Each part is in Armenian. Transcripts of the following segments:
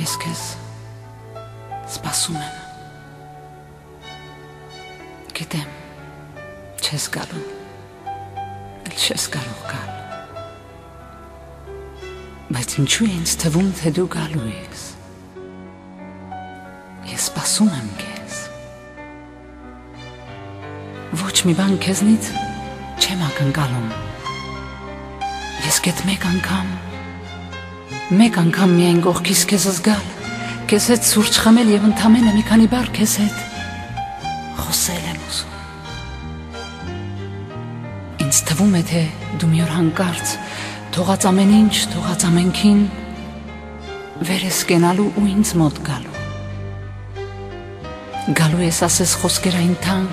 Ես քեզ սպասում եմ։ Գիտեմ, չես գալու, էլ չես կարող գալ։ Բայց ինչու է ինձ թվում, թե դու գալու ես։ Ես սպասում եմ քեզ։ Ոչ մի բան քեզնից չեմ ակնկալում։ Ես գետ մեկ անգամ միայն կողքիս քեզ զգալ, քեզ հետ սուրճ խմել եւ ընդամենը մի քանի բառ քեզ հետ խոսել եմ ուզում։ Ինձ թվում է, թե դու մի օր հանկարծ թողած ամեն ինչ, թողած ամենքին վեր ես կենալու ու ինձ մոտ գալու։ Գալու ես ասես խոսքեր այն թանկ,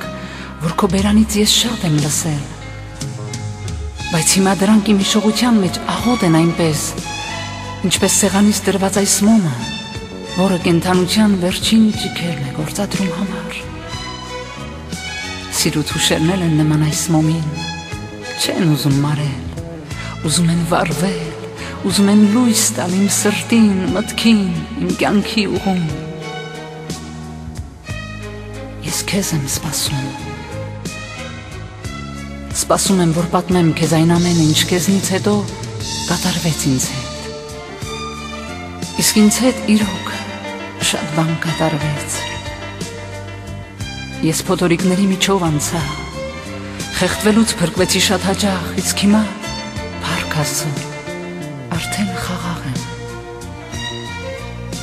որ քո բերանից ես շատ եմ լսել, բայց հիմա դրանք իմ հիշողության մեջ աղոտ են այնպես, ինչպես սեղանից դրված այս մոմը, որը կենդանության վերջին ճիքերն է գործադրում համար։ Սիրուտ հուշերն են նման այս մոմին, չեն ուզում մարել, ուզում են վառվել, ուզում են լույս տալ իմ սրտին, մտքին, իմ կյանքի ուղում։ Ես քեզ եմ սպասում։ Սպասում եմ, որ պատմեմ քեզ այն ամենը, ինչ քեզնից հետո կատարվեց ինձ հետ։ Իսկ ինձ հետ իրոք շատ բան կատարվեց։ Ես փոթորիկների միջով անցա, խեղդվելուց փրկվեցի շատ հաճախ, իսկ հիմա փառք Աստծո, արդեն խաղաղ եմ։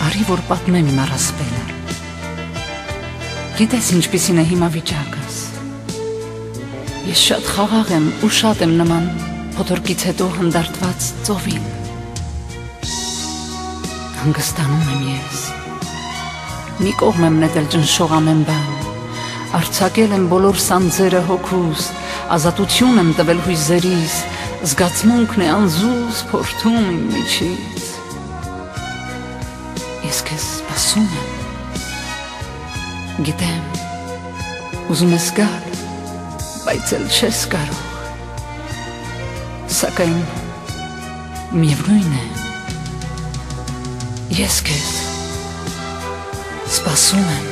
Արի որ պատմեմ իմ առասպելը։ Գիտես ինչպիսին է հիմա վիճակս։ Ես շատ խաղաղ եմ ու շատ եմ նման փոթորկից հետո հանդարտված ծովին։ Հանգստանում եմ ես։ Մի կողմ եմ նետել ճնշող ամեն բան, արձակել եմ բոլոր սանձերը հոգուս, ազատություն եմ տվել հույզերիս, զգացմունքն է անզուզ փորթում իմ միջից։ Ես քեզ սպասում եմ։ Գիտեմ, ուզում ես գալ, բայց էլ չես կարող։ Սակայն միևնույն է, ես քեզ սպասում եմ։